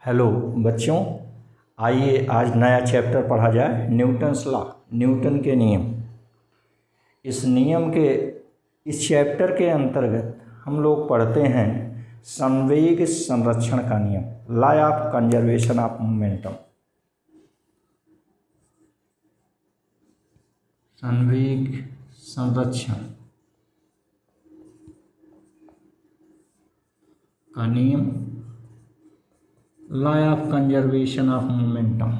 Hello बच्चों, आइए आज नया चैप्टर पढ़ा जाए, न्यूटन्स लॉ, न्यूटन के नियम। इस चैप्टर के अंतर्गत हम लोग पढ़ते हैं संवेग संरक्षण का नियम, law of conservation of momentum. संवेग संरक्षण का नियम, law of conservation of momentum.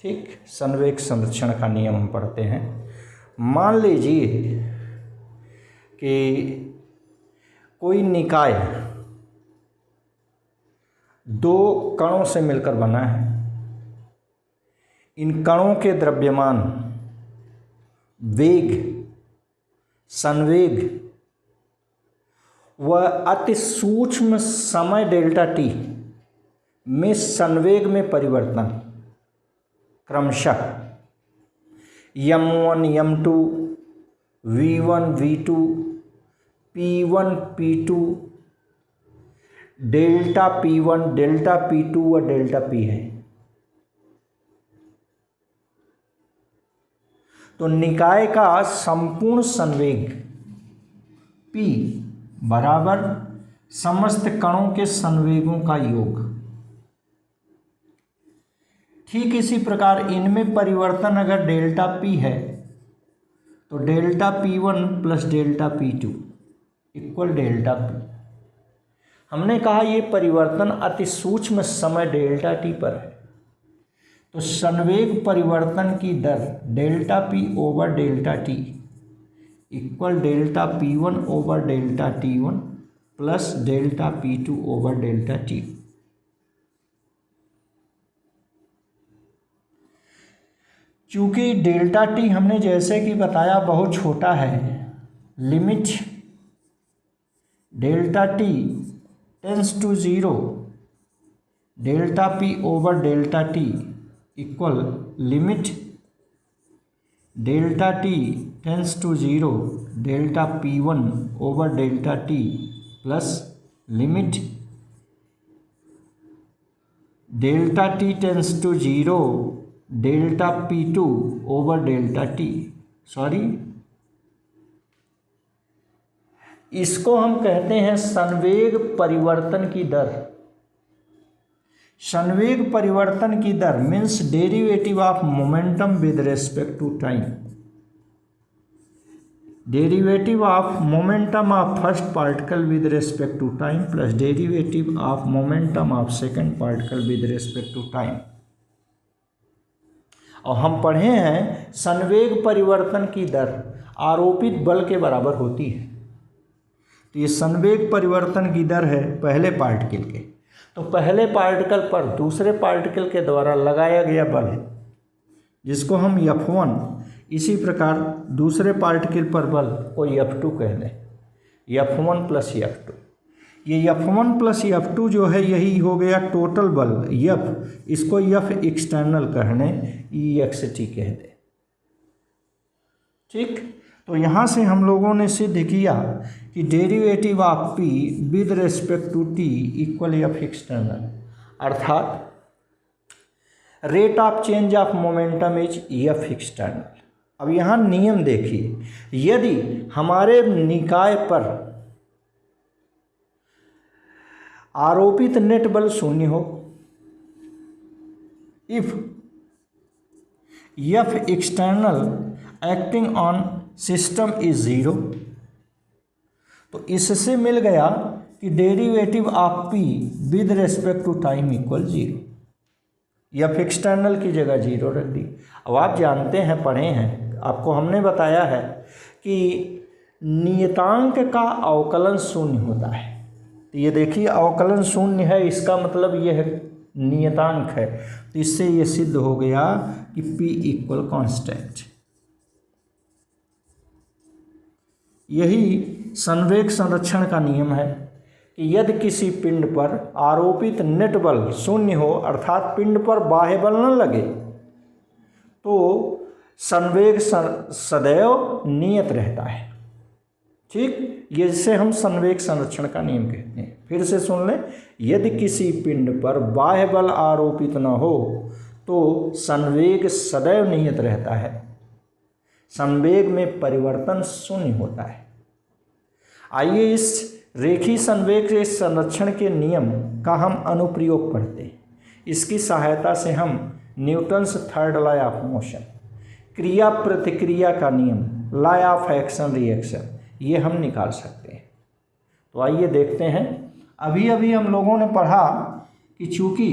ठीक, संवेग संरक्षण का नियम हम पढ़ते हैं। मान लीजिए कि कोई निकाय दो कणों से मिलकर बना है। इन कणों के द्रव्यमान, वेग, संवेग व अति सूक्ष्म समय डेल्टा टी में संवेग में परिवर्तन क्रमशः m1 m2 v1 v2 p1 p2 delta p1 delta p2 व डेल्टा p है। तो निकाय का संपूर्ण संवेग p बराबर समस्त कणों के संवेगों का योग। ठीक इसी प्रकार इनमें परिवर्तन अगर डेल्टा p है तो delta p1 plus delta p2 equal delta p। हमने कहा ये परिवर्तन अति सूक्ष्म समय डेल्टा टी पर है, तो संवेग परिवर्तन की दर delta p over delta t equal delta p1 over delta t1 plus delta p2 over delta t। चूंकि डेल्टा टी हमने जैसे कि बताया बहुत छोटा है, limit delta t tends to zero delta p over delta t equal limit delta t tends to zero delta p1 over delta t plus limit delta t tends to zero delta p2 over delta t। इसको हम कहते हैं संवेग परिवर्तन की दर। संवेग परिवर्तन की दर means derivative of momentum with respect to time. Derivative of momentum of first particle with respect to time plus derivative of momentum of second particle with respect to time. और हम पढ़े हैं संवेग परिवर्तन की दर आरोपित बल के बराबर होती है। तो ये संवेग परिवर्तन की दर है पहले पार्टिकल के, तो पहले पार्टिकल पर दूसरे पार्टिकल के द्वारा लगाया गया बल है जिसको हम F1, इसी प्रकार दूसरे पार्टिकल पर बल को F2 कह दें, F1 प्लस F2। ये F1 प्लस F2 जो है यही हो गया टोटल बल F, इसको F एक्सटर्नल कहने EXT कह दें। ठीक, तो यहाँ से हम लोगों ने सिद्ध किया कि derivative of p with respect to t equal F external, अर्थात rate of change of momentum is F external. अब यहाँ नियम देखिए, यदि हमारे निकाय पर आरोपित नेट बल शून्य हो, if F external acting on system is zero, तो इससे मिल गया कि derivative of p with respect to time equal zero. F external की जगह ज़ीरो रख दी। अब आप जानते हैं, पढ़े हैं, आपको हमने बताया है कि नियतांक का अवकलन शून्य होता है। तो ये देखिए अवकलन शून्य है, इसका मतलब यह नियतांक है, तो इससे ये सिद्ध हो गया कि p इक्वल कांस्टेंट। यही संवेग संरक्षण का नियम है कि यदि किसी पिंड पर आरोपित नेट बल शून्य हो, अर्थात पिंड पर बाह्य बल न लगे, तो संवेग सदैव नियत रहता है। ठीक, ये जिसे हम संवेग संरक्षण का नियम कहते हैं। फिर से सुन लें, यदि किसी पिंड पर बाह्य बल आरोपित न हो तो संवेग सदैव नियत रहता है, संवेग में परिवर्तन शून्य होता है। आइए इस रेखीय संवेग के संरक्षण के नियम का हम अनुप्रयोग पढ़ते हैं। इसकी सहायता से हम Newton's third law of motion, क्रिया प्रतिक्रिया का नियम, लॉ ऑफ एक्शन रिएक्शन, ये हम निकाल सकते हैं। तो आइए देखते हैं। अभी अभी हम लोगों ने पढ़ा कि चूंकि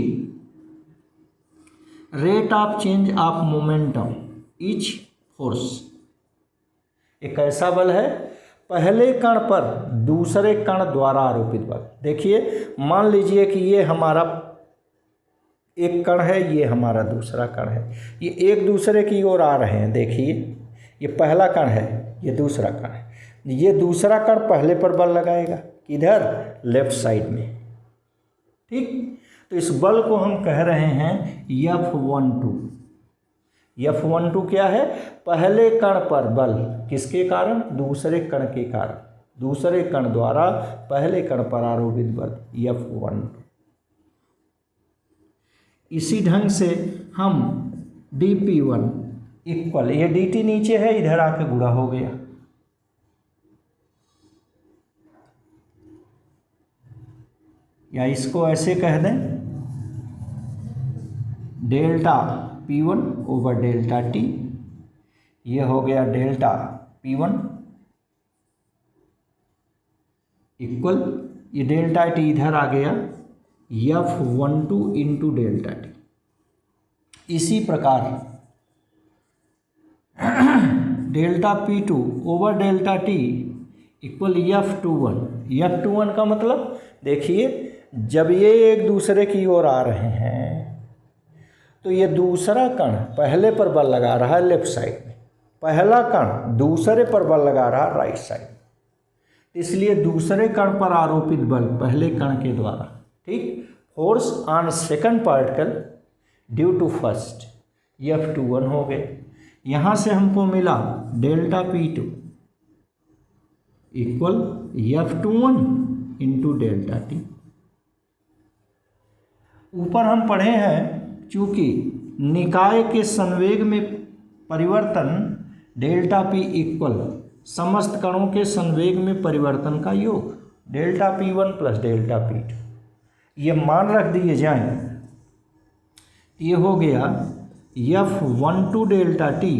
rate of change of momentum etch force एक ऐसा बल है पहले कण पर दूसरे कण द्वारा आरोपित बल। देखिए, मान लीजिए कि ये हमारा एक कण है, ये हमारा दूसरा कण है, ये एक दूसरे की ओर आ रहे हैं। देखिए, ये पहला कण है, ये दूसरा कण है। ये दूसरा कण पहले पर बल लगाएगा, किधर? लेफ्ट साइड में। ठीक, तो इस बल को हम कह रहे हैं F12। F12 क्या है? पहले कण पर बल, किसके कारण? दूसरे कण के कारण, दूसरे कण द्वारा पहले कण पर आरोपित बल F12। इसी ढंग से हम dP1 इक्वल, ये dt नीचे है, इधर आके गुणा हो गया, या इसको ऐसे कह दें delta P1 over delta T, ये हो गया डेल्टा P1 इक्वल, ये डेल्टा T इधर आ गया F12 इंटू डेल्टा T। इसी प्रकार delta P2 over delta T equal F21। F21 का मतलब देखिए, जब ये एक दूसरे की ओर आ रहे हैं तो ये दूसरा कण पहले पर बल लगा रहा है लेफ्ट साइड में, पहला कण दूसरे पर बल लगा रहा है राइट साइड, इसलिए दूसरे कण पर आरोपित बल पहले कण के द्वारा, ठीक, force on second particle due to first, F21 हो गए। यहाँ से हमको मिला delta P2 equal F21 into delta T। ऊपर हम पढ़े हैं चूंकि निकाय के संवेग में परिवर्तन डेल्टा P इक्वल समस्त कणों के संवेग में परिवर्तन का योग delta P1 plus delta P2, ये मान रख दिए जाएं, ये हो गया F12 delta T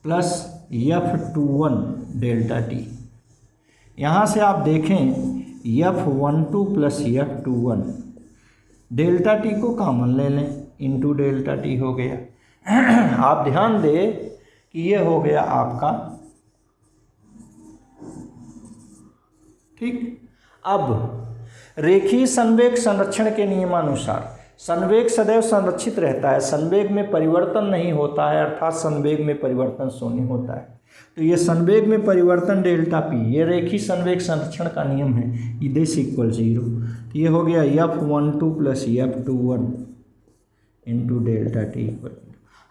plus F21 delta T। यहाँ से आप देखें F12 plus F21, delta T को कॉमन ले लें, इंटू डेल्टा T हो गया। आप ध्यान दें कि ये हो गया आपका, ठीक। अब रेखीय संवेग संरक्षण के नियमानुसार संवेग सदैव संरक्षित रहता है, संवेग में परिवर्तन नहीं होता है, अर्थात संवेग में परिवर्तन शून्य होता है। तो ये संवेग में परिवर्तन डेल्टा P, ये रेखीय संवेग संरक्षण का नियम है, दिस इक्वल 0। तो ये हो गया F12 plus F21 into delta T equal.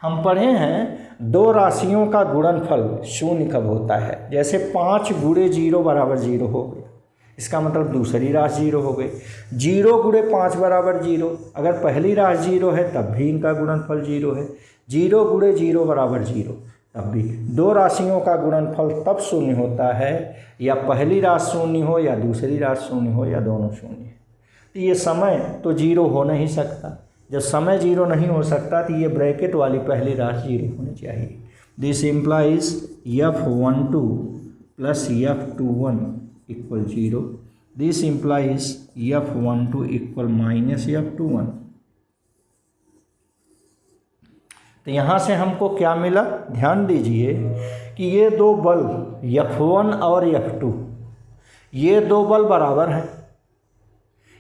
हम पढ़े हैं दो राशियों का गुणनफल शून्य कब होता है, जैसे 5 गुणे 0 बराबर 0 हो गया, इसका मतलब दूसरी राशि 0 हो गई। 0 गुणे 5 बराबर 0, अगर पहली राशि 0 है तब भी इनका गुणनफल 0 है। 0 गुणे 0 बराबर 0, तब भी दो राशियों का गुणनफल तब शून्य होता है या पहली राशि शून्य हो या दूसरी राशि शून्य हो या दोनों शून्य। तो ये समय तो 0 हो नहीं सकता, जब समय 0 नहीं हो सकता तो ये ब्रैकेट वाली पहली राशि 0 होनी चाहिए। This implies F12 plus F21 equal 0, this implies F12 equal minus F21। तो यहाँ से हमको क्या मिला, ध्यान दीजिए कि ये दो बल F1 और F2, ये दो बल बराबर हैं,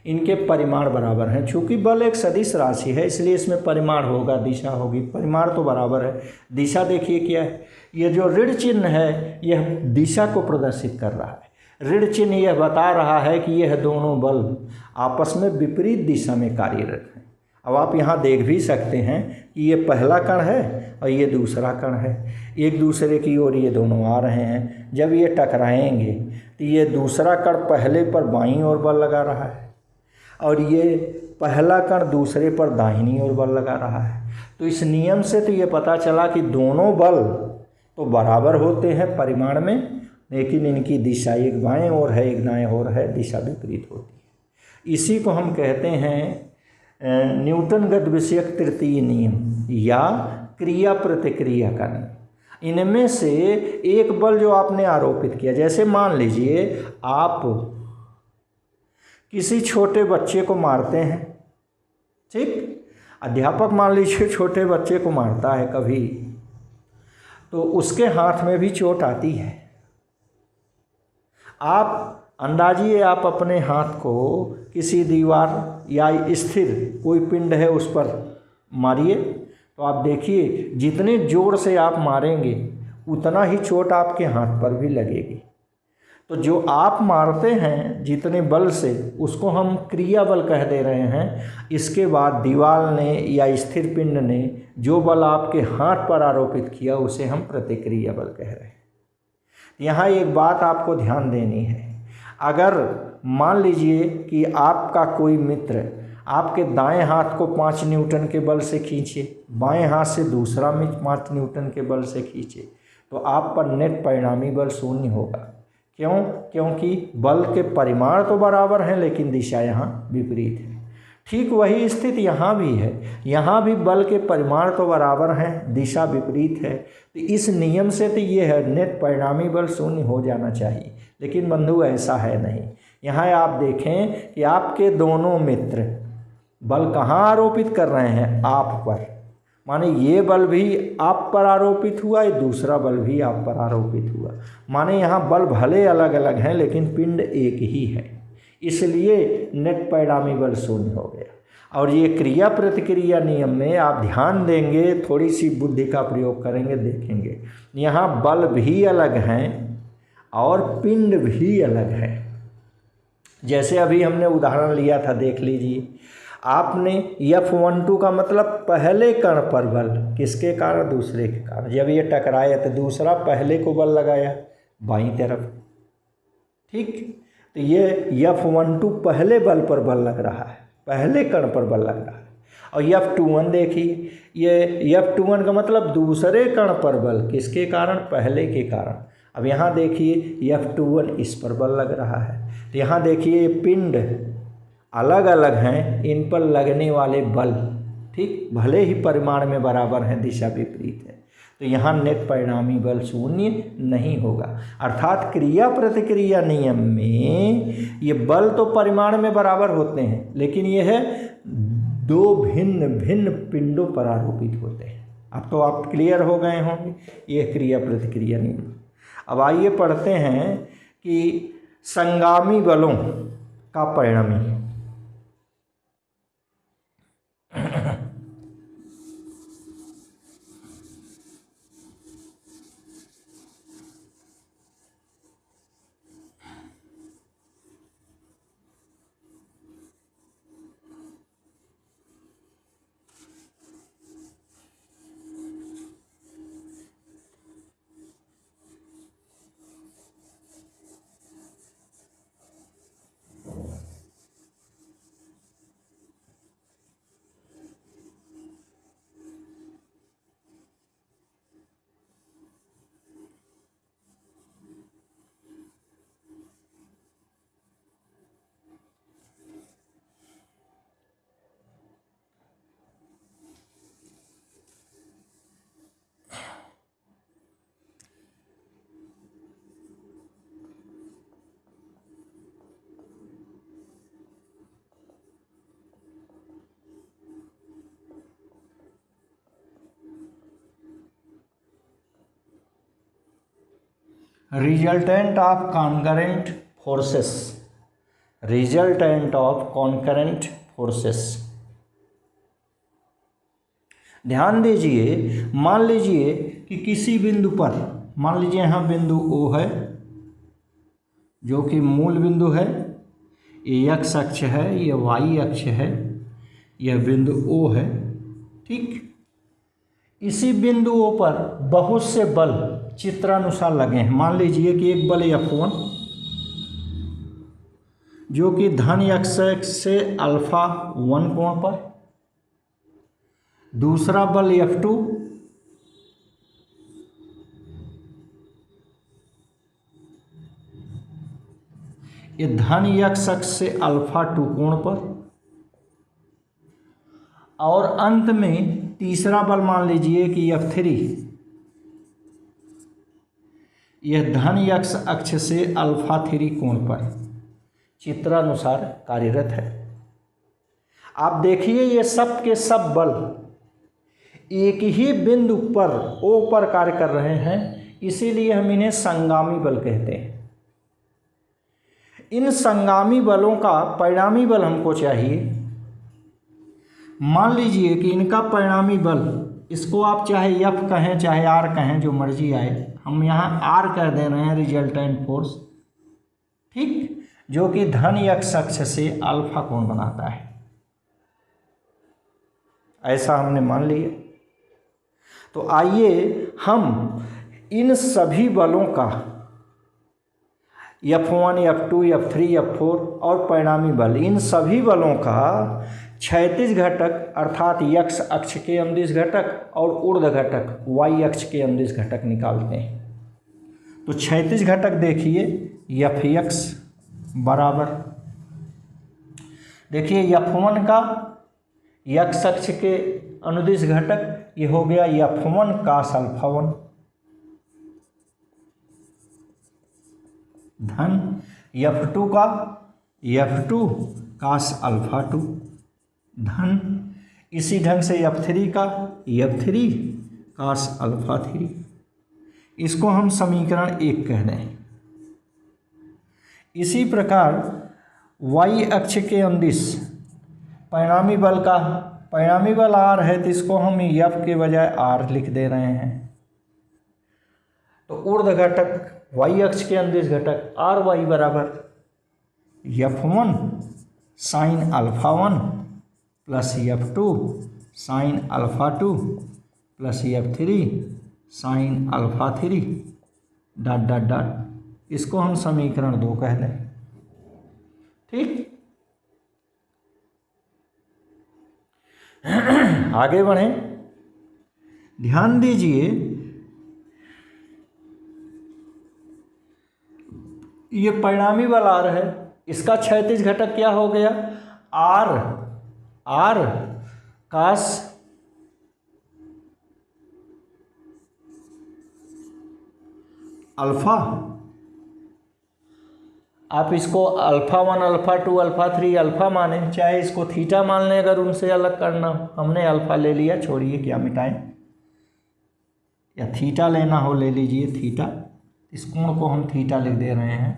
इनके परिमाण बराबर हैं। चूँकि बल एक सदिश राशि है इसलिए इसमें परिमाण होगा, दिशा होगी, परिमाण तो बराबर है। दिशा देखिए क्या है, ये जो ऋण चिन्ह है यह दिशा को प्रदर्शित कर रहा है, ऋण चिन्ह यह बता रहा है कि यह दोनों बल आपस में विपरीत दिशा में कार्यरत हैं। अब आप यहाँ देख भी सकते हैं कि ये पहला कण है और ये दूसरा कण है, एक दूसरे की ओर ये दोनों आ रहे हैं। जब ये टकराएंगे तो ये दूसरा कण पहले पर बाईं ओर बल लगा रहा है और ये पहला कण दूसरे पर दाहिनी ओर बल लगा रहा है। तो इस नियम से तो ये पता चला कि दोनों बल तो बराबर होते हैं परिमाण में, लेकिन इनकी दिशा एक बाएं ओर है एक दाएं ओर है, दिशा विपरीत होती है। इसी को हम कहते हैं न्यूटन गति विषयक तृतीय नियम या क्रिया प्रतिक्रिया का नियम। इनमें से एक बल जो आपने आरोपित किया, जैसे मान लीजिए आप किसी छोटे बच्चे को मारते हैं, ठीक, अध्यापक मान लीजिए छोटे बच्चे को मारता है कभी, तो उसके हाथ में भी चोट आती है। आप अंदाजिए आप अपने हाथ को किसी दीवार या स्थिर कोई पिंड है उस पर मारिए, तो आप देखिए जितने ज़ोर से आप मारेंगे उतना ही चोट आपके हाथ पर भी लगेगी। तो जो आप मारते हैं जितने बल से, उसको हम क्रिया बल कह दे रहे हैं। इसके बाद दीवार ने या स्थिर पिंड ने जो बल आपके हाथ पर आरोपित किया उसे हम प्रतिक्रिया बल कह रहे हैं। यहाँ एक बात आपको ध्यान देनी है, अगर मान लीजिए कि आपका कोई मित्र आपके दाएं हाथ को 5 न्यूटन के बल से खींचे, बाएं हाथ से दूसरा 5 न्यूटन के बल से खींचे, तो आप पर नेट परिणामी बल 0 होगा। क्यों? क्योंकि बल के परिमाण तो बराबर हैं लेकिन दिशा यहाँ विपरीत है। ठीक वही स्थिति यहाँ भी है, यहाँ भी बल के परिमाण तो बराबर हैं, दिशा विपरीत है। तो इस नियम से तो ये है नेट परिणामी बल 0 हो जाना चाहिए, लेकिन बंधु ऐसा है नहीं। यहाँ आप देखें कि आपके दोनों मित्र बल कहाँ आरोपित कर रहे हैं? आप पर। माने ये बल भी आप पर आरोपित हुआ, ये दूसरा बल भी आप पर आरोपित हुआ। माने यहाँ बल भले अलग अलग हैं लेकिन पिंड एक ही है, इसलिए नेट परिणामी बल 0 हो गया। और ये क्रिया प्रतिक्रिया नियम में आप ध्यान देंगे, थोड़ी सी बुद्धि का प्रयोग करेंगे, देखेंगे यहाँ बल भी अलग हैं और पिंड भी अलग है। जैसे अभी हमने उदाहरण लिया था, देख लीजिए, आपने F12 का मतलब पहले कण पर बल, किसके कारण? दूसरे के कारण। जब ये टकराया तो दूसरा पहले को बल लगाया बाईं तरफ, ठीक। तो ये F12 पहले बल पर बल लग रहा है, पहले कण पर बल लग रहा है। और F21 देखिए, ये F21 का मतलब दूसरे कण पर बल, किसके कारण? पहले के कारण। अब यहाँ देखिए F21 इस पर बल लग रहा है। तो यहाँ देखिए पिंड अलग अलग हैं, इन पर लगने वाले बल, ठीक, भले ही परिमाण में बराबर हैं, दिशा विपरीत है। तो यहाँ नेट परिणामी बल 0 नहीं होगा। अर्थात क्रिया प्रतिक्रिया नियम में ये बल तो परिमाण में बराबर होते हैं, लेकिन ये है 2 भिन्न भिन्न पिंडों पर आरोपित होते हैं। अब तो आप क्लियर हो गए होंगे ये क्रिया प्रतिक्रिया नियम। अब आइए पढ़ते हैं कि संगामी बलों का परिणामी। Resultant of concurrent forces, resultant of concurrent forces. ध्यान दीजिए, मान लीजिए कि किसी बिंदु पर, मान लीजिए यहाँ बिंदु O है, जो कि मूल बिंदु है, ये x अक्ष है, ये y अक्ष है, यह बिंदु O है। ठीक, इसी बिंदुओं पर बहुत से बल चित्रानुसार लगे हैं। मान लीजिए कि एक बल F1 जो कि धन x से अल्फा 1 कोण पर, दूसरा बल F2 ये धन x अक्ष से अल्फा 2 कोण पर, और अंत में तीसरा बल मान लीजिए कि F3 यह धन x अक्ष से अल्फा 3 कोण पर चित्रानुसार कार्यरत है। आप देखिए ये सब के सब बल एक ही बिंदु पर O पर कार्य कर रहे हैं, इसीलिए हम इन्हें संगामी बल कहते हैं। इन संगामी बलों का परिणामी बल हमको चाहिए। मान लीजिए कि इनका परिणामी बल, इसको आप चाहे F कहें चाहे R कहें, जो मर्जी आए, हम यहाँ R कह दे रहे हैं, रिजल्टेंट फोर्स। ठीक, जो कि धन x अक्ष से अल्फा कोण बनाता है, ऐसा हमने मान लिया। तो आइए हम इन सभी बलों का F1, F2, F3, F4 और परिणामी बल, इन सभी बलों का क्षैतिज घटक अर्थात x अक्ष के अनुदिश घटक और ऊर्ध्व घटक y अक्ष के अनुदिश घटक निकालते हैं। तो क्षैतिज घटक देखिए Fx बराबर, देखिए F1 का x अक्ष के अनुदिश घटक ये हो गया F1 cos अल्फा 1 धन F2 का F2 cos अल्फा 2 धन, इसी ढंग से F3 का F3 cos अल्फा 3। इसको हम समीकरण 1 कह दें। इसी प्रकार y अक्ष के अनुदिश परिणामी बल का, परिणामी बल R है, तो इसको हम F के बजाय R लिख दे रहे हैं। तो ऊर्ध्व घटक y अक्ष के अनुदिश घटक Ry बराबर F1 sine alpha 1 plus F2 sine alpha 2 plus F3 sine alpha 3 dot dot dot, इसको हम समीकरण 2 कह दें। ठीक, आगे बढ़ें। ध्यान दीजिए ये परिणामी बल R है, इसका क्षैतिज घटक क्या हो गया, R cos अल्फा, आप इसको अल्फा 1, अल्फा 2, अल्फा 3, अल्फा माने, चाहे इसको थीटा मान लें अगर उनसे अलग करना हो। हमने अल्फा ले लिया, छोड़िए क्या मिटाएं, या थीटा लेना हो ले लीजिए थीटा, इस कोण को हम थीटा लिख दे रहे हैं,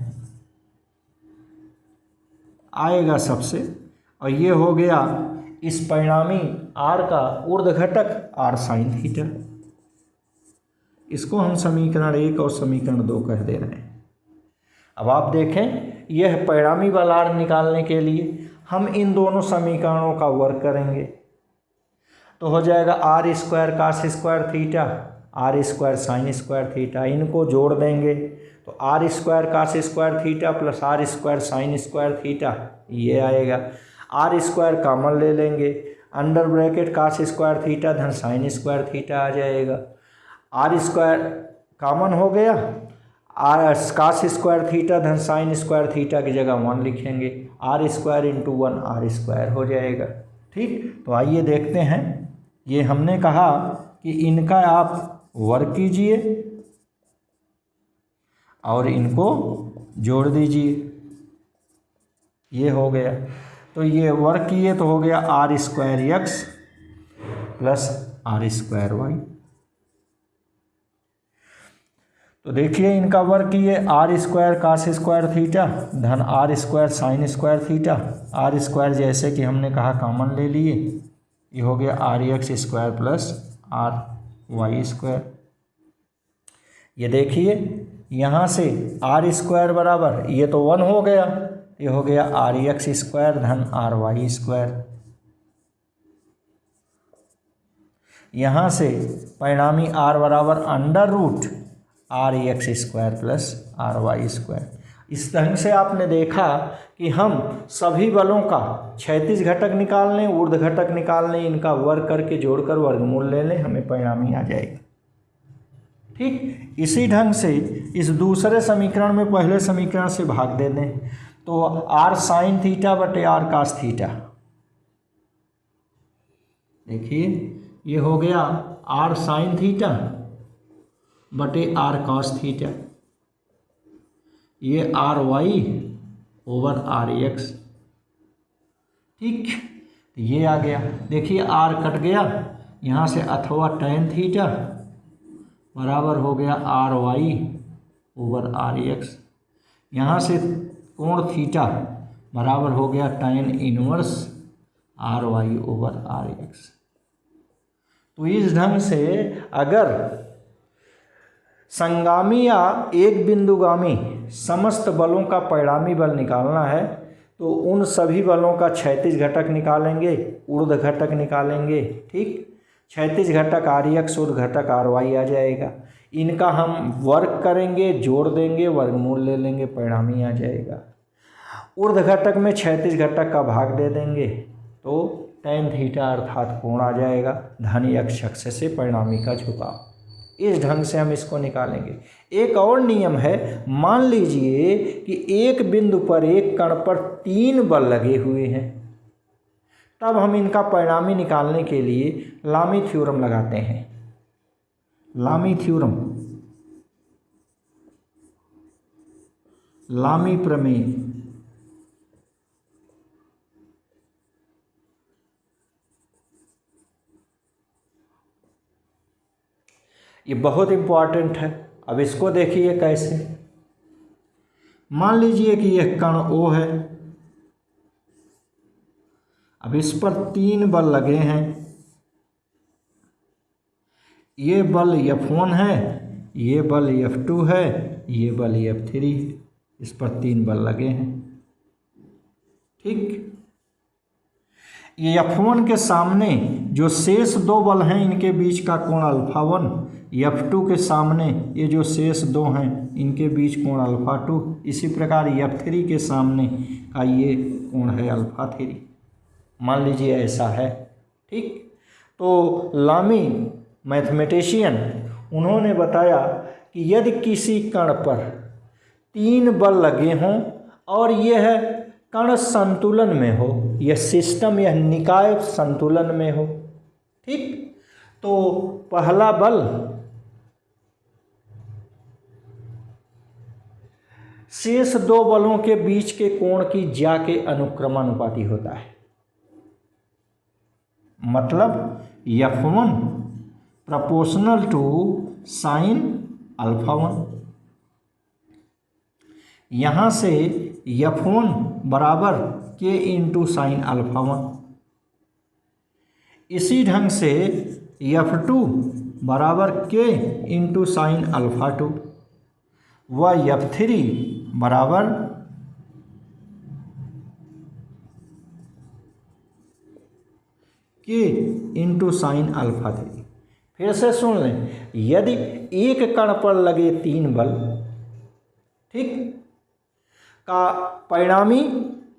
आएगा सबसे। और ये हो गया इस परिणामी R का ऊर्ध्व घटक R साइन थीटा। इसको हम समीकरण 1 और समीकरण 2 कह दे रहे हैं। अब आप देखें, यह परिणामी बल R निकालने के लिए हम इन दोनों समीकरणों का वर्ग करेंगे, तो हो जाएगा R square cos square theta, R square sine square theta, इनको जोड़ देंगे तो R square cos square theta plus R square sine square theta, ये आएगा। R स्क्वायर कॉमन ले लेंगे, under bracket cos square theta धन साइन स्क्वायर थीटा आ जाएगा। R स्क्वायर कॉमन हो गया, R कास स्क्वायर थीटा धन साइन स्क्वायर थीटा की जगह 1 लिखेंगे, R square into 1 R square हो जाएगा। ठीक, तो आइए देखते हैं। ये हमने कहा कि इनका आप वर्ग कीजिए और इनको जोड़ दीजिए, ये हो गया। तो ये वर्ग किए तो हो गया R square x plus R square y। तो देखिए इनका वर्ग किए, R square cos square theta धन R square sine square theta, R square जैसे कि हमने कहा कॉमन ले लिए, ये हो गया RX square plus RY square. ये देखिए यहाँ से आर स्क्वायर बराबर, ये तो 1 हो गया, ये हो गया आर एक्स स्क्वायर धन आर वाई स्क्वायर। यहाँ से परिणामी आर बराबर under root R X square plus R Y square. इस ढंग से आपने देखा कि हम सभी बलों का क्षैतिज घटक निकाल लें, ऊर्ध्व घटक निकाल लें, इनका वर्ग करके जोड़कर वर्गमूल ले लें, हमें परिणामी आ जाएगा। ठीक इसी ढंग से इस दूसरे समीकरण में पहले समीकरण से भाग दे दें, तो आर साइन थीटा बटे आर कास थीटा, देखिए ये हो गया आर साइन थीटा बटे आर कॉस थीटा, ये R Y over R X. ठीक, ये आ गया, देखिए आर कट गया यहाँ से, अथवा टैन थीटा बराबर हो गया R Y over R X. यहाँ से कोण थीटा बराबर हो गया tan inverse R Y over R X. तो इस ढंग से अगर संगामी या एक बिंदुगामी समस्त बलों का परिणामी बल निकालना है तो उन सभी बलों का क्षैतिज घटक निकालेंगे, ऊर्ध्व घटक निकालेंगे। ठीक, क्षैतिज घटक आर एक्स, ऊर्ध्व घटक आर वाई आ जाएगा। इनका हम वर्ग करेंगे, जोड़ देंगे, वर्गमूल ले लेंगे, परिणामी आ जाएगा। ऊर्ध्व घटक में क्षैतिज घटक का भाग दे देंगे तो टैन थीटा अर्थात कोण आ जाएगा, धन एक्स अक्ष से परिणामी का झुकाव। इस ढंग से हम इसको निकालेंगे। एक और नियम है, मान लीजिए कि एक बिंदु पर एक कण पर 3 बल लगे हुए हैं, तब हम इनका परिणामी निकालने के लिए लामी थ्योरम लगाते हैं। लामी थ्योरम, लामी प्रमेय। ये बहुत इम्पॉर्टेंट है। अब इसको देखिए कैसे। मान लीजिए कि यह कण O है, अब इस पर 3 बल लगे हैं। ये बल F1 है, ये बल F2 है, ये बल F3 है। इस पर 3 बल लगे हैं। ठीक, ये F1 के सामने जो शेष 2 बल हैं इनके बीच का कोण अल्फा 1, F2 के सामने ये जो शेष 2 हैं इनके बीच कोण अल्फा 2, इसी प्रकार F3 के सामने का ये कोण है अल्फा 3। मान लीजिए ऐसा है। ठीक, तो लामी मैथमेटिशियन उन्होंने बताया कि यदि किसी कण पर 3 बल लगे हों और यह कण संतुलन में हो, यह सिस्टम, यह निकाय संतुलन में हो। ठीक, तो पहला बल शेष 2 बलों के बीच के कोण की ज्या के अनुक्रमानुपाती होता है। मतलब F1 proportional to sine alpha 1। यहाँ से F1 बराबर K इंटू साइन अल्फा 1। इसी ढंग से F2 बराबर K इंटू साइन अल्फा 2 व F3 बराबर K इंटू साइन अल्फा 3। फिर से सुन लें, यदि एक कण पर लगे 3 बल, ठीक, का परिणामी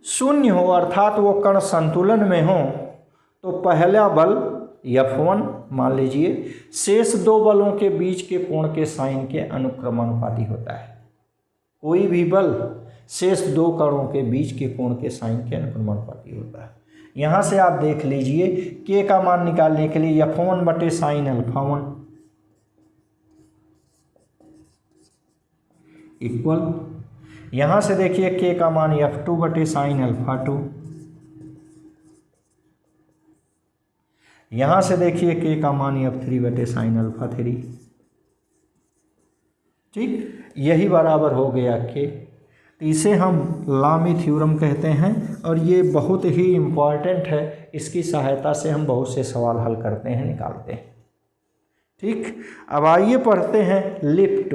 0 हो अर्थात वो कण संतुलन में हो, तो पहला बल F1 मान लीजिए शेष 2 बलों के बीच के कोण के साइन के अनुक्रमानुपाती होता है। कोई भी बल शेष 2 कणों के बीच के कोण के साइन के अनुक्रमानुपाती होता है। यहाँ से आप देख लीजिए K का मान निकालने के लिए F1 बटे साइन अल्फा 1 इक्वल, यहाँ से देखिए K का मान F2 बटे साइन अल्फा 2, यहाँ से देखिए K का मान F3 बटे साइन अल्फा 3। ठीक, यही बराबर हो गया K। इसे हम लामी थ्योरम कहते हैं और ये बहुत ही इम्पॉर्टेंट है। इसकी सहायता से हम बहुत से सवाल हल करते हैं, निकालते हैं। ठीक, अब आइए पढ़ते हैं लिफ्ट।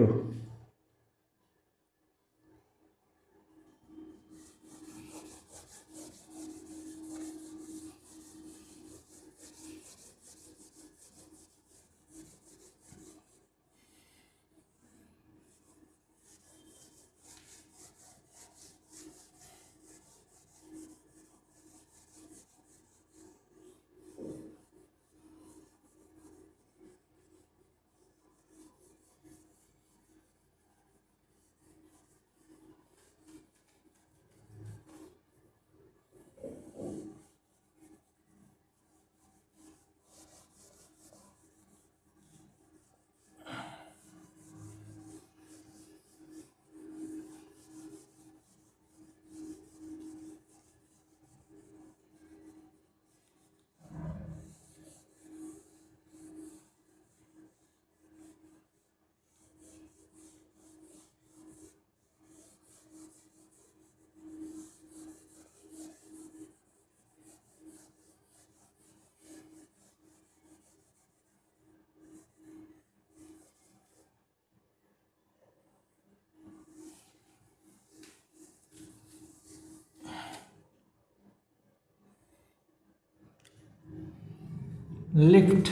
लिफ्ट।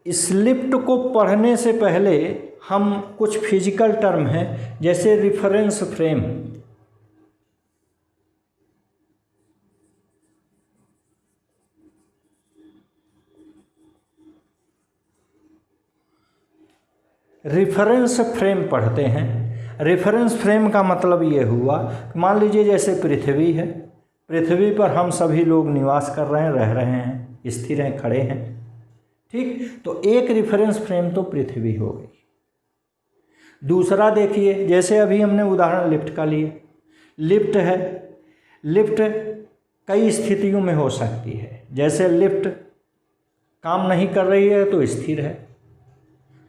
इस लिफ्ट को पढ़ने से पहले हम कुछ फिजिकल टर्म हैं, जैसे रेफरेंस फ्रेम। रेफरेंस फ्रेम पढ़ते हैं। रेफरेंस फ्रेम का मतलब ये हुआ, मान लीजिए जैसे पृथ्वी है, पृथ्वी पर हम सभी लोग निवास कर रहे हैं, रह रहे हैं, स्थिर हैं, खड़े हैं, ठीक। तो एक रेफरेंस फ्रेम तो पृथ्वी हो गई। दूसरा देखिए, जैसे अभी हमने उदाहरण लिफ्ट का लिया, लिफ्ट है, लिफ्ट कई स्थितियों में हो सकती है। जैसे लिफ्ट काम नहीं कर रही है तो स्थिर है।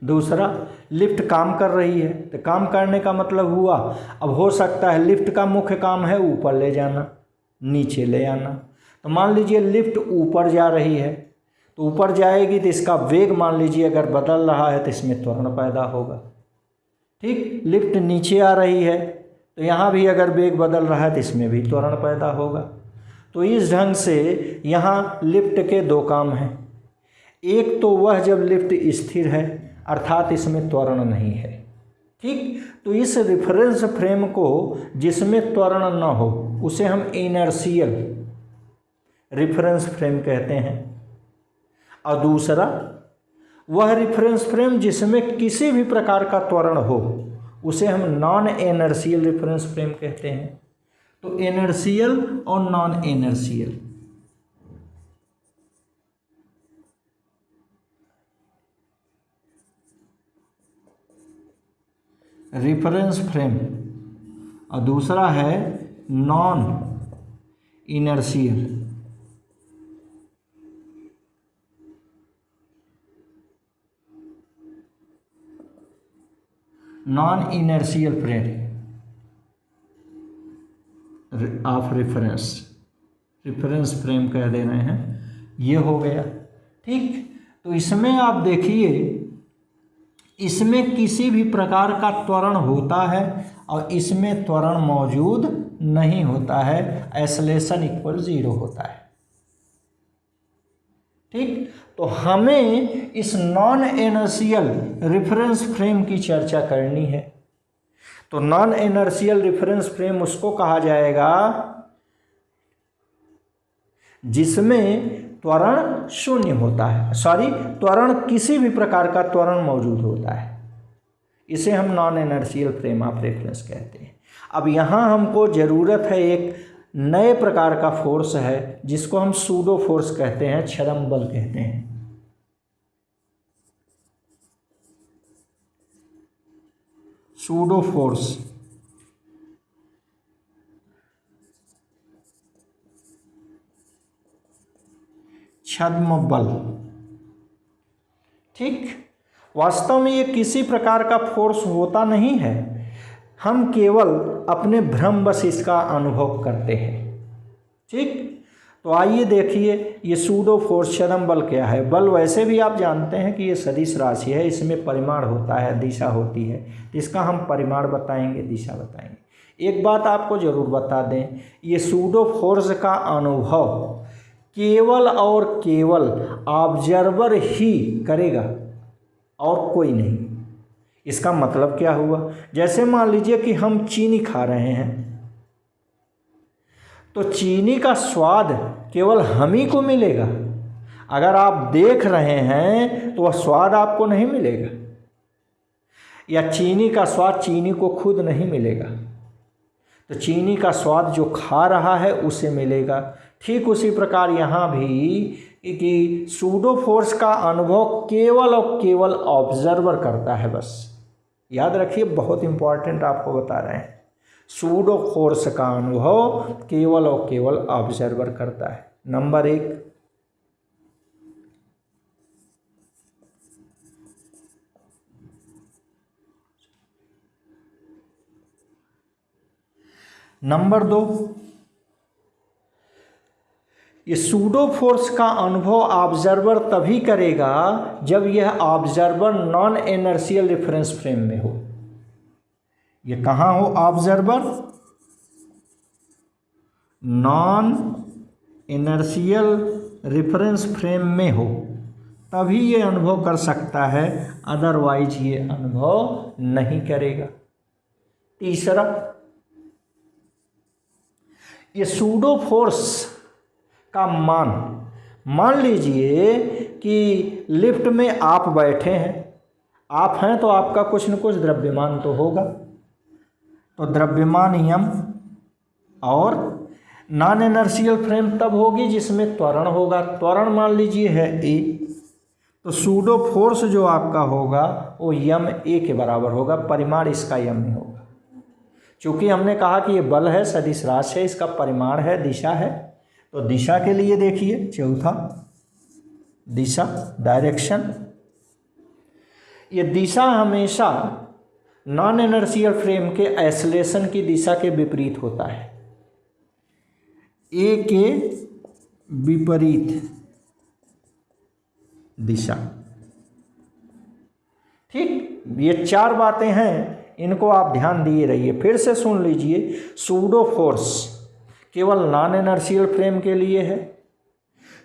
दूसरा, लिफ्ट काम कर रही है, तो काम करने का मतलब हुआ, अब हो सकता है लिफ्ट का मुख्य काम है ऊपर ले जाना, नीचे ले आना। तो मान लीजिए लिफ्ट ऊपर जा रही है, तो ऊपर जाएगी तो इसका वेग मान लीजिए अगर बदल रहा है तो इसमें त्वरण पैदा होगा, ठीक। लिफ्ट नीचे आ रही है तो यहाँ भी अगर वेग बदल रहा है तो इसमें भी त्वरण पैदा होगा। तो इस ढंग से यहाँ लिफ्ट के दो काम हैं। एक तो वह जब लिफ्ट स्थिर है अर्थात इसमें त्वरण नहीं है, ठीक। तो इस रेफरेंस फ्रेम को जिसमें त्वरण न हो उसे हम इनर्शियल रेफरेंस फ्रेम कहते हैं। और दूसरा, वह रेफरेंस फ्रेम जिसमें किसी भी प्रकार का त्वरण हो उसे हम नॉन इनर्शियल रेफरेंस फ्रेम कहते हैं। तो इनर्शियल और नॉन इनर्शियल। रेफरेंस फ्रेम और दूसरा है non inertial. Non inertial frame of reference, reference frame कह दे रहे हैं, ये हो गया, ठीक। तो इसमें आप देखिए, इसमें किसी भी प्रकार का त्वरण होता है और इसमें त्वरण मौजूद नहीं होता है, एक्सेलरेशन इक्वल 0 होता है, ठीक। तो हमें इस नॉन इनर्शियल रेफरेंस फ्रेम की चर्चा करनी है। तो नॉन इनर्शियल रेफरेंस फ्रेम उसको कहा जाएगा जिसमें त्वरण शून्य होता है, त्वरण किसी भी प्रकार का त्वरण मौजूद होता है, इसे हम non inertial frame of reference कहते हैं। अब यहाँ हमको ज़रूरत है एक नए प्रकार का फोर्स है जिसको हम सूडो फोर्स कहते हैं, छद्म बल कहते हैं। सूडो फोर्स, छद्म बल, ठीक। वास्तव में ये किसी प्रकार का फोर्स होता नहीं है, हम केवल अपने भ्रमवश इसका अनुभव करते हैं, ठीक। तो आइए देखिए, ये सूडो फोर्स छद्म बल क्या है। बल वैसे भी आप जानते हैं कि ये सदिश राशि है, इसमें परिमाण होता है, दिशा होती है, इसका हम परिमाण बताएंगे, दिशा बताएंगे। एक बात आपको ज़रूर बता दें, ये सूडो फोर्स का अनुभव केवल और केवल ऑब्जर्वर ही करेगा और कोई नहीं। इसका मतलब क्या हुआ, जैसे मान लीजिए कि हम चीनी खा रहे हैं, तो चीनी का स्वाद केवल हम ही को मिलेगा। अगर आप देख रहे हैं तो वह स्वाद आपको नहीं मिलेगा, या चीनी का स्वाद चीनी को खुद नहीं मिलेगा। तो चीनी का स्वाद जो खा रहा है उसे मिलेगा। ठीक उसी प्रकार यहाँ भी कि सूडो फोर्स का अनुभव केवल और केवल ऑब्जर्वर करता है। बस याद रखिए, बहुत इंपॉर्टेंट आपको बता रहे हैं, सूडो फोर्स का अनुभव केवल और केवल ऑब्जर्वर करता है। नंबर 1। नंबर 2, ये सूडो फोर्स का अनुभव ऑब्जर्वर तभी करेगा जब यह observer non inertial reference frame में हो। ये कहाँ हो observer, non inertial reference frame में हो, तभी ये अनुभव कर सकता है, अदरवाइज ये अनुभव नहीं करेगा। तीसरा, ये सूडो फोर्स का मान लीजिए कि लिफ्ट में आप बैठे हैं, आप हैं तो आपका कुछ न कुछ द्रव्यमान तो होगा, तो द्रव्यमान यम, और नॉन इनर्शियल फ्रेम तब होगी जिसमें त्वरण होगा, त्वरण मान लीजिए है ए, तो सूडो फोर्स जो आपका होगा वो यम ए के बराबर होगा, परिमाण इसका यम नहीं होगा। चूँकि हमने कहा कि ये बल है, सदिश राशि है, इसका परिमाण है, दिशा है, तो दिशा के लिए देखिए चौथा, दिशा डायरेक्शन, ये दिशा हमेशा नॉन इनर्शियल फ्रेम के एक्सेलरेशन की दिशा के विपरीत होता है, ए के विपरीत दिशा। ठीक, ये चार बातें हैं, इनको आप ध्यान दिए रहिए। फिर से सुन लीजिए, सूडो फोर्स केवल नॉन इनर्शियल फ्रेम के लिए है,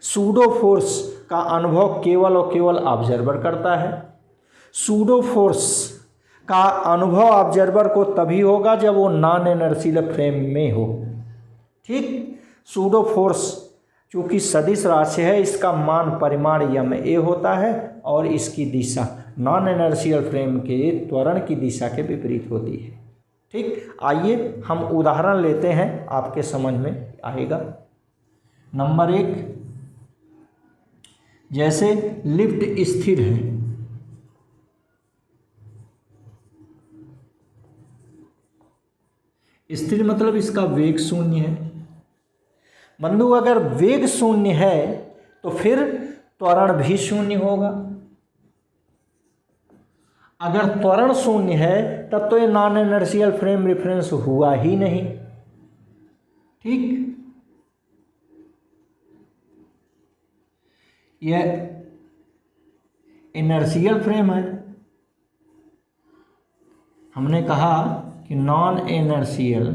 सूडो फोर्स का अनुभव केवल और केवल ऑब्जर्वर करता है, सूडो फोर्स का अनुभव ऑब्जर्वर को तभी होगा जब वो नॉन इनर्शियल फ्रेम में हो। ठीक, सूडो फोर्स चूँकि सदिश राशि है, इसका मान परिमाण यम ए होता है और इसकी दिशा नॉन इनर्शियल फ्रेम के त्वरण की दिशा के विपरीत होती है। ठीक, आइए हम उदाहरण लेते हैं, आपके समझ में आएगा। नंबर 1, जैसे लिफ्ट स्थिर है, स्थिर मतलब इसका वेग शून्य है। बंधु, अगर वेग शून्य है तो फिर त्वरण भी शून्य होगा। अगर त्वरण शून्य है तब तो ये नॉन इनर्शियल फ्रेम रेफरेंस हुआ ही नहीं। ठीक, यह इनर्शियल फ्रेम है। हमने कहा कि non inertial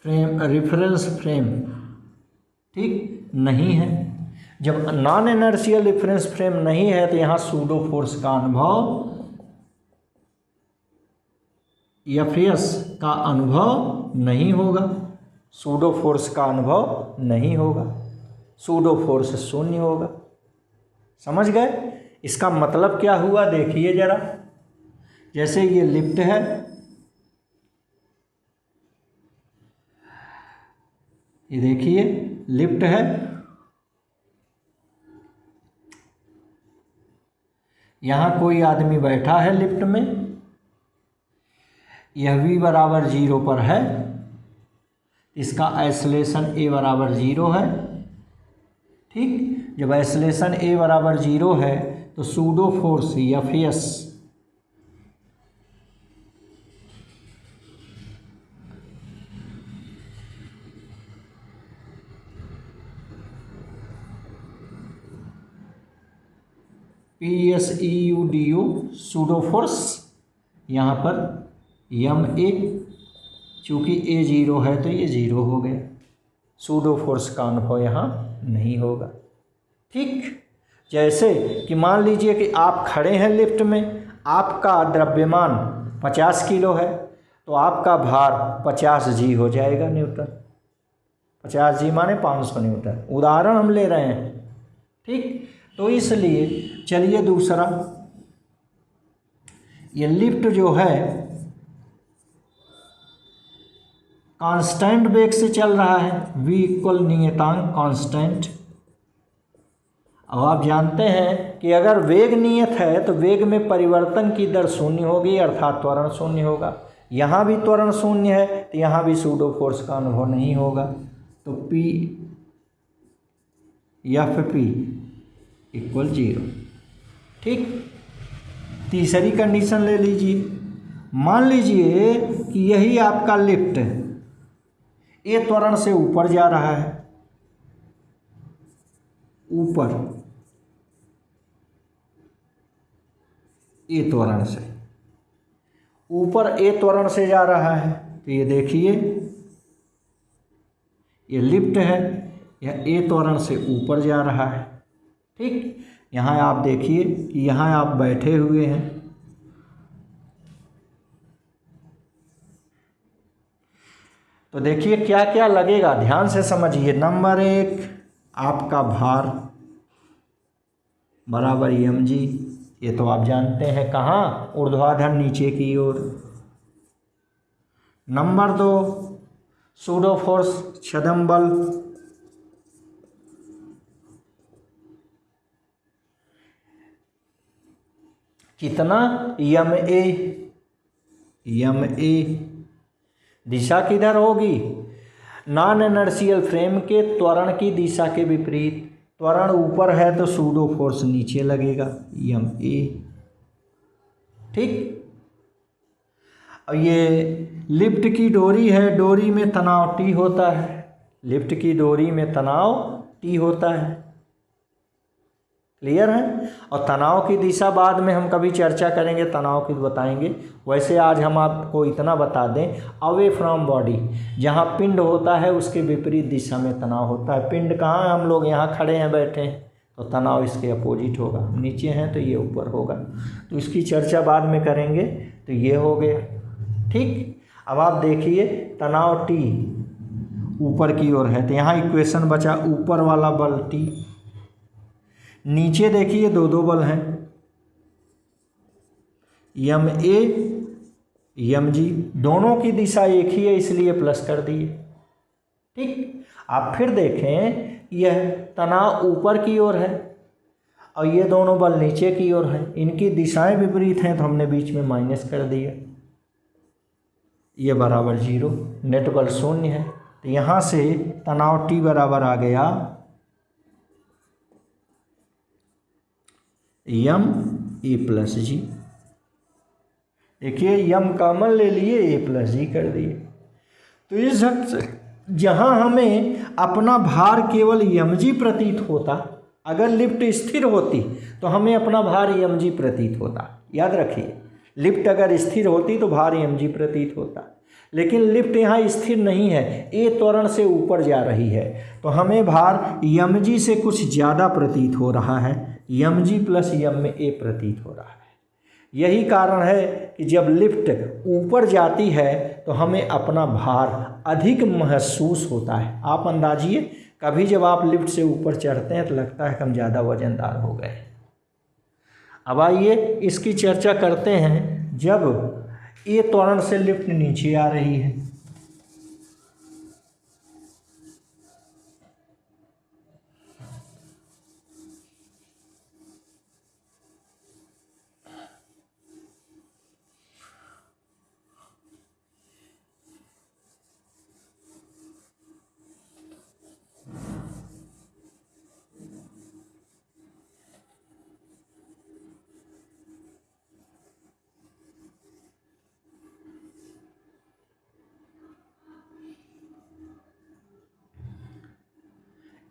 frame reference frame ठीक नहीं है। जब नॉन इनर्शियल रेफरेंस फ्रेम नहीं है तो यहाँ सूडो फोर्स का अनुभव, एफएस का अनुभव नहीं होगा, सूडो फोर्स का अनुभव नहीं होगा, सूडो फोर्स शून्य होगा। समझ गए? इसका मतलब क्या हुआ देखिए जरा। जैसे ये लिफ्ट है, ये देखिए लिफ्ट है, यहाँ कोई आदमी बैठा है लिफ्ट में, यह v बराबर 0 पर है, इसका एक्सेलरेशन a बराबर 0 है। ठीक, जब एक्सेलरेशन a बराबर 0 है तो pseudo force FS PSEUDU pseudo force, यहाँ पर यम ए, चूँकि ए 0 है तो ये 0 हो गया, सूडो फोर्स का अनुभव यहाँ नहीं होगा। ठीक, जैसे कि मान लीजिए कि आप खड़े हैं लिफ्ट में, आपका द्रव्यमान 50 किलो है तो आपका भार 50 जी हो जाएगा न्यूटन। 50 जी माने 500 न्यूटन, उदाहरण हम ले रहे हैं। ठीक, तो इसलिए चलिए दूसरा, ये लिफ्ट जो है कांस्टेंट वेग से चल रहा है, v इक्वल नियतांक कांस्टेंट। अब आप जानते हैं कि अगर वेग नियत है तो वेग में परिवर्तन की दर शून्य होगी, अर्थात त्वरण शून्य होगा। यहाँ भी त्वरण शून्य है तो यहाँ भी सूडो फोर्स का अनुभव नहीं होगा, तो P F P इक्वल 0। ठीक, तीसरी कंडीशन ले लीजिए, मान लीजिए कि यही आपका लिफ्ट ए त्वरण से ऊपर जा रहा है, ऊपर ए त्वरण से, ऊपर ए त्वरण से जा रहा है, तो ये देखिए ये लिफ्ट है, यह ए त्वरण से ऊपर जा रहा है। ठीक, यहाँ आप देखिए कि यहाँ आप बैठे हुए हैं, तो देखिए क्या क्या लगेगा, ध्यान से समझिए। नंबर 1, आपका भार बराबर mg, ये तो आप जानते हैं, कहाँ, ऊर्ध्वाधर नीचे की ओर। नंबर 2, सूडो फोर्स छदम बल, कितना, ma। दिशा किधर होगी, नॉन इनर्शियल फ्रेम के त्वरण की दिशा के विपरीत। त्वरण ऊपर है तो सूडो फोर्स नीचे लगेगा, ma। ठीक, और ये लिफ्ट की डोरी है, डोरी में तनाव T होता है, लिफ्ट की डोरी में तनाव T होता है। क्लियर है। और तनाव की दिशा बाद में हम कभी चर्चा करेंगे, तनाव की बताएंगे। वैसे आज हम आपको इतना बता दें, अवे फ्रॉम बॉडी, जहाँ पिंड होता है उसके विपरीत दिशा में तनाव होता है। पिंड कहाँ है, हम लोग यहाँ खड़े हैं, बैठे हैं, तो तनाव इसके अपोजिट होगा, नीचे हैं तो ये ऊपर होगा। तो इसकी चर्चा बाद में करेंगे। तो ये हो गया। ठीक, अब आप देखिए तनाव T ऊपर की ओर है, तो यहाँ इक्वेशन बचा, ऊपर वाला बल T, नीचे देखिए दो दो बल हैं, ma mg, दोनों की दिशा एक ही है इसलिए प्लस कर दिए। ठीक, आप फिर देखें यह तनाव ऊपर की ओर है और ये दोनों बल नीचे की ओर है, इनकी दिशाएं विपरीत हैं तो हमने बीच में माइनस कर दिया, ये बराबर 0, नेट बल 0 है। तो यहाँ से तनाव T बराबर आ गया m a प्लस जी। देखिए m कॉमन ले लिए, a प्लस जी कर दिए। तो इस ढंग से जहाँ हमें अपना भार केवल mg प्रतीत होता, अगर लिफ्ट स्थिर होती तो हमें अपना भार mg प्रतीत होता। याद रखिए, लिफ्ट अगर स्थिर होती तो भार mg प्रतीत होता, लेकिन लिफ्ट यहाँ स्थिर नहीं है, ए त्वरण से ऊपर जा रही है, तो हमें भार mg से कुछ ज़्यादा प्रतीत हो रहा है, mg प्लस ma प्रतीत हो रहा है। यही कारण है कि जब लिफ्ट ऊपर जाती है तो हमें अपना भार अधिक महसूस होता है। आप अंदाजिए, कभी जब आप लिफ्ट से ऊपर चढ़ते हैं तो लगता है कि हम ज़्यादा वजनदार हो गए। अब आइए इसकी चर्चा करते हैं, जब ए त्वरण से लिफ्ट नीचे आ रही है,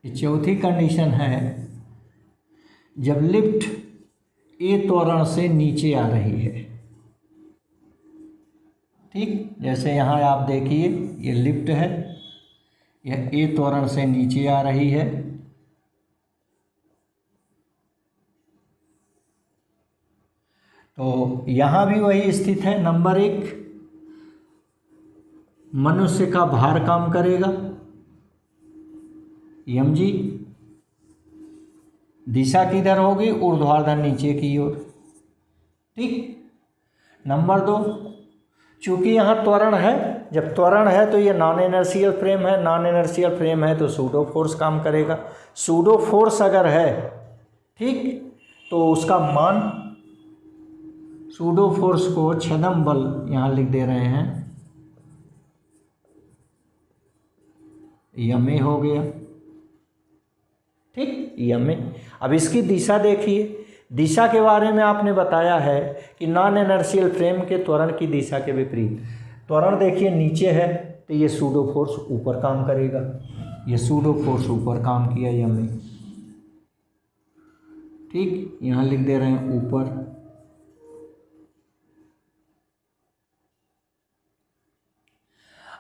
चौथी कंडीशन है जब लिफ्ट ए त्वरण से नीचे आ रही है। ठीक, जैसे यहाँ आप देखिए ये लिफ्ट है, यह ए त्वरण से नीचे आ रही है, तो यहाँ भी वही स्थित है। नंबर 1, मनुष्य का भार काम करेगा mg, दिशा किधर होगी, ऊर्ध्वाधर नीचे की ओर। ठीक, नंबर 2, चूंकि यहाँ त्वरण है, जब त्वरण है तो ये नॉन इनर्शियल फ्रेम है, नॉन इनर्शियल फ्रेम है तो सूडो फोर्स काम करेगा। सूडो फोर्स अगर है, ठीक, तो उसका मान, सूडो फोर्स को छदम बल यहाँ लिख दे रहे हैं, ma हो गया। ठीक, ma। अब इसकी दिशा देखिए, दिशा के बारे में आपने बताया है कि नॉन इनर्शियल फ्रेम के त्वरण की दिशा के विपरीत। त्वरण देखिए नीचे है तो ये सूडो फोर्स ऊपर काम करेगा, ये सूडो फोर्स ऊपर काम किया ma। ठीक, यहाँ लिख दे रहे हैं ऊपर।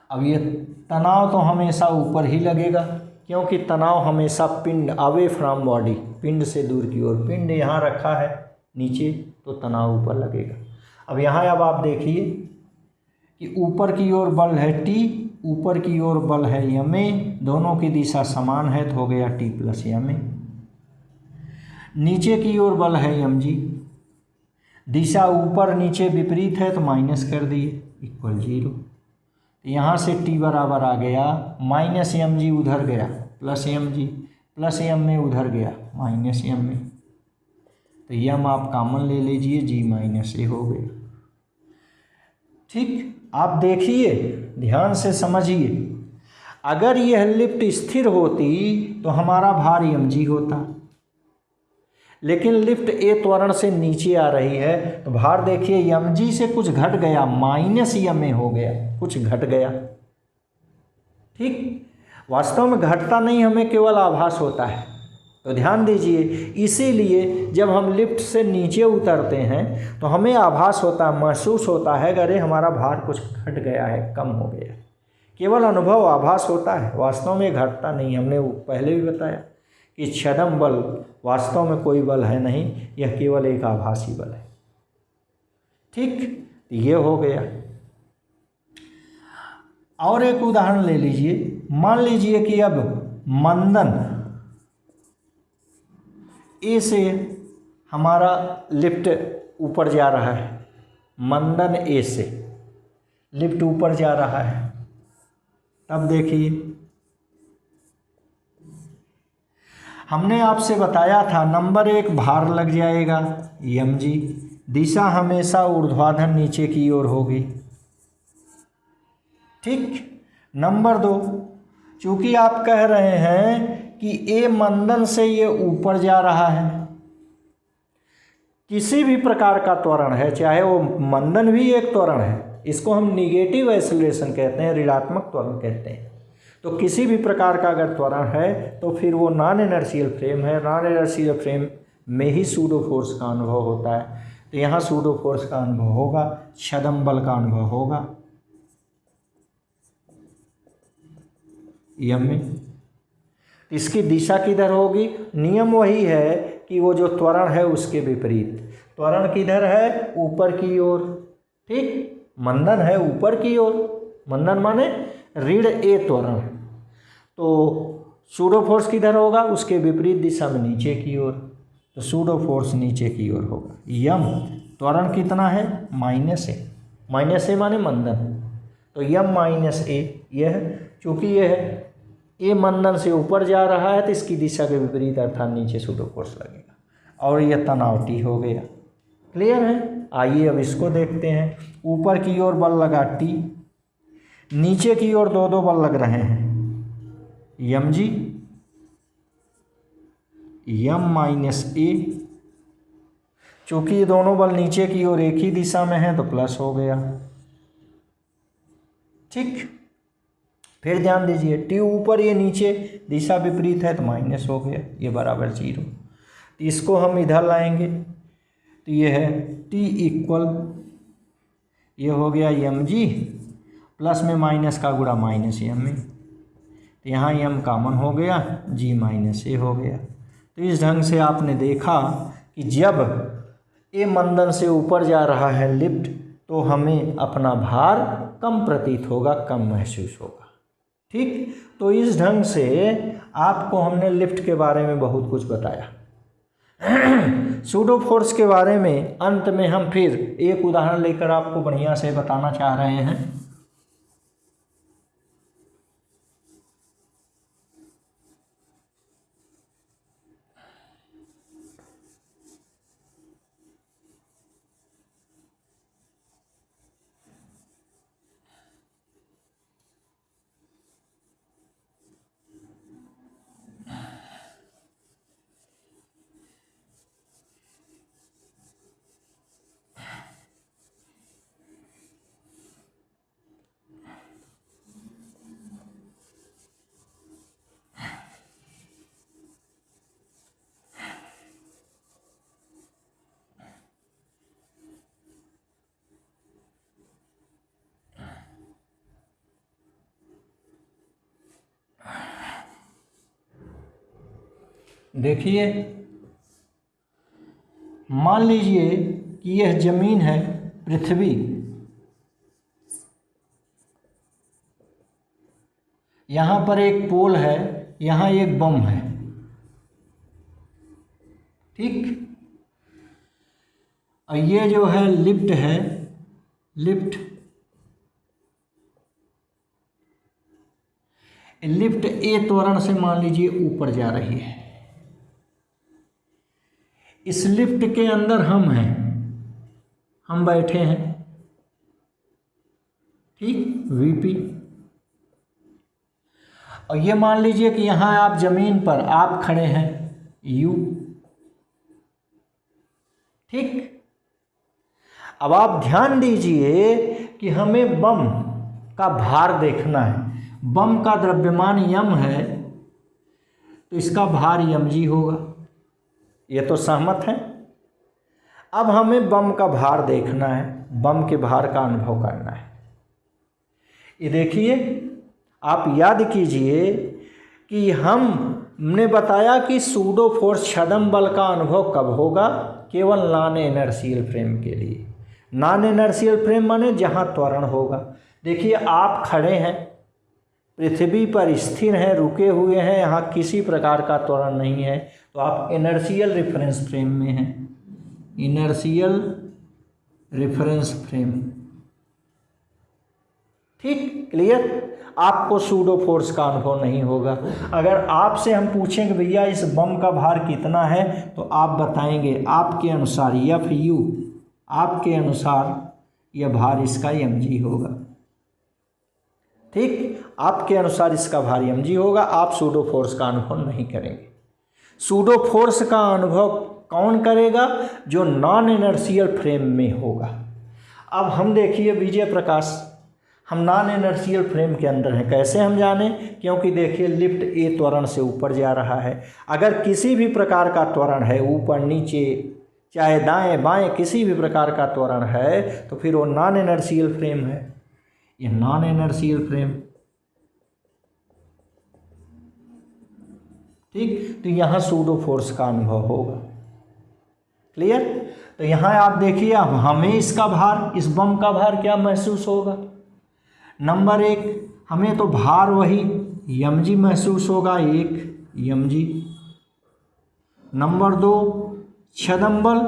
अब ये तनाव तो हमेशा ऊपर ही लगेगा, क्योंकि तनाव हमेशा पिंड अवे फ्रॉम बॉडी, पिंड से दूर की ओर, पिंड यहाँ रखा है नीचे तो तनाव ऊपर लगेगा। अब यहाँ अब आप देखिए कि ऊपर की ओर बल है T, ऊपर की ओर बल है ma, दोनों की दिशा समान है तो हो गया T प्लस ma। नीचे की ओर बल है mg, दिशा ऊपर नीचे विपरीत है तो माइनस कर दिए इक्वल 0। यहाँ से T बराबर आ गया माइनस mg, उधर गया प्लस mg, प्लस ma उधर गया माइनस ma, तो m आप कॉमन ले लीजिए, g माइनस a हो गया। ठीक, आप देखिए ध्यान से समझिए, अगर यह लिफ्ट स्थिर होती तो हमारा भार mg होता, लेकिन लिफ्ट ए त्वरण से नीचे आ रही है तो भार देखिए mg से कुछ घट गया, माइनस ma हो गया, कुछ घट गया। ठीक, वास्तव में घटता नहीं, हमें केवल आभास होता है। तो ध्यान दीजिए, इसीलिए जब हम लिफ्ट से नीचे उतरते हैं तो हमें आभास होता है, महसूस होता है कि अरे हमारा भार कुछ घट गया है, कम हो गया है। केवल अनुभव, आभास होता है, वास्तव में घटता नहीं। हमने पहले भी बताया कि छदम बल वास्तव में कोई बल है नहीं, यह केवल एक आभासी बल है। ठीक, ये हो गया। और एक उदाहरण ले लीजिए, मान लीजिए कि अब मंदन ए से हमारा लिफ्ट ऊपर जा रहा है, मंदन ए से लिफ्ट ऊपर जा रहा है, तब देखिए हमने आपसे बताया था नंबर 1 भार लग जाएगा mg, दिशा हमेशा ऊर्ध्वाधर नीचे की ओर होगी। ठीक, नंबर 2, चूंकि आप कह रहे हैं कि ए मंदन से ये ऊपर जा रहा है, किसी भी प्रकार का त्वरण है, चाहे वो मंदन भी एक त्वरण है, इसको हम निगेटिव एक्सेलरेशन कहते हैं, ऋणात्मक त्वरण कहते हैं। तो किसी भी प्रकार का अगर त्वरण है तो फिर वो नॉन इनर्शियल फ्रेम है, नॉन इनर्शियल फ्रेम में ही सूडो फोर्स का अनुभव होता है। तो यहाँ सूडो फोर्स का अनुभव होगा, छदम बल का अनुभव होगा यम में। इसकी दिशा किधर होगी? नियम वही है कि वो जो त्वरण है उसके विपरीत। त्वरण किधर है? ऊपर की ओर। ठीक, मंदन है ऊपर की ओर, मंदन माने ऋण ए त्वरण, तो सूडो फोर्स किधर होगा? उसके विपरीत दिशा में नीचे की ओर, तो सूडो फोर्स नीचे की ओर होगा। यम त्वरण कितना है? माइनस ए, माइनस ए माने मंदन, तो यम माइनस ए, यह चूँकि यह ए मंदन से ऊपर जा रहा है तो इसकी दिशा के विपरीत अर्थात नीचे सूडो फोर्स लगेगा और यह तनाव टी हो गया। क्लियर है? आइए अब इसको देखते हैं। ऊपर की ओर बल लगा टी, नीचे की ओर दो बल लग रहे हैं, यम जी, यम माइनस ए, चूँकि ये दोनों बल नीचे की ओर एक ही दिशा में हैं तो प्लस हो गया। ठीक, फिर ध्यान दीजिए टी ऊपर ये नीचे, दिशा विपरीत है तो माइनस हो गया, ये बराबर 0। तो इसको हम इधर लाएंगे तो ये है टी इक्वल, ये हो गया एम जी प्लस में माइनस का गुणा माइनस एम में, तो यहाँ एम कॉमन हो गया, जी माइनस ए हो गया। तो इस ढंग से आपने देखा कि जब ए मंदन से ऊपर जा रहा है लिफ्ट तो हमें अपना भार कम प्रतीत होगा, कम महसूस होगा। ठीक, तो इस ढंग से आपको हमने लिफ्ट के बारे में बहुत कुछ बताया। सूडो फोर्स के बारे में अंत में हम फिर एक उदाहरण लेकर आपको बढ़िया से बताना चाह रहे हैं। देखिए, मान लीजिए कि यह जमीन है पृथ्वी, यहाँ पर एक पोल है, यहाँ एक बम है, ठीक। और ये जो है लिफ्ट है, लिफ्ट ए त्वरण से मान लीजिए ऊपर जा रही है। इस लिफ्ट के अंदर हम हैं, हम बैठे हैं, ठीक, वीपी। और ये मान लीजिए कि यहाँ आप जमीन पर आप खड़े हैं, यू, ठीक। अब आप ध्यान दीजिए कि हमें बम का भार देखना है। बम का द्रव्यमान यम है तो इसका भार mg होगा, ये तो सहमत है। अब हमें बम का भार देखना है, बम के भार का अनुभव करना है। ये देखिए, आप याद कीजिए कि हमने बताया कि सूडो फोर्स छदम बल का अनुभव कब होगा, केवल नॉन इनर्शियल फ्रेम के लिए। नॉन इनर्शियल फ्रेम माने जहाँ त्वरण होगा। देखिए, आप खड़े हैं, पृथ्वी पर स्थिर हैं, रुके हुए हैं, यहाँ किसी प्रकार का त्वरण नहीं है, तो आप इनर्शियल रेफरेंस फ्रेम में हैं, इनर्शियल रेफरेंस फ्रेम, ठीक, क्लियर। आपको सूडो फोर्स का अनुभव नहीं होगा। अगर आपसे हम पूछें कि भैया इस बम का भार कितना है, तो आप बताएंगे आपके अनुसार Fu, आपके अनुसार यह भार इसका mg होगा, ठीक, आपके अनुसार इसका भार mg होगा। आप सूडो फोर्स का अनुभव नहीं करेंगे। सूडो फोर्स का अनुभव कौन करेगा? जो नॉन इनर्शियल फ्रेम में होगा। अब हम देखिए विजय प्रकाश, हम नॉन इनर्शियल फ्रेम के अंदर हैं। कैसे हम जाने? क्योंकि देखिए लिफ्ट ए त्वरण से ऊपर जा रहा है। अगर किसी भी प्रकार का त्वरण है, ऊपर नीचे, चाहे दाएं बाएं, किसी भी प्रकार का त्वरण है, तो फिर वो नॉन इनर्शियल फ्रेम है। ये नॉन इनर्शियल फ्रेम, ठीक। तो यहाँ सूडो फोर्स का अनुभव होगा, क्लियर। तो यहाँ आप देखिए, अब हमें इसका भार, इस बम का भार क्या महसूस होगा? नंबर 1, हमें तो भार वही mg महसूस होगा, 1 mg। नंबर 2, छदम बल,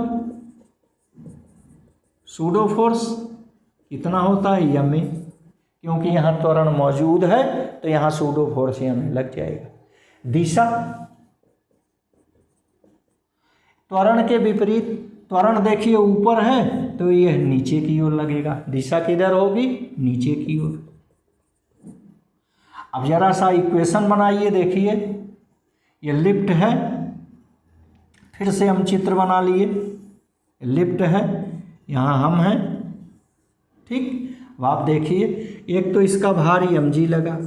सूडो फोर्स कितना होता है? ma, क्योंकि यहाँ त्वरण मौजूद है तो यहाँ सूडो फोर्स ma लग जाएगा। दिशा, त्वरण के विपरीत, त्वरण देखिए ऊपर है तो यह नीचे की ओर लगेगा। दिशा किधर होगी? नीचे की ओर। अब जरा सा इक्वेशन बनाइए, देखिए ये लिफ्ट है, फिर से हम चित्र बना लिए, लिफ्ट है, यहाँ हम हैं, ठीक। अब आप देखिए, एक तो इसका भार mg लगा,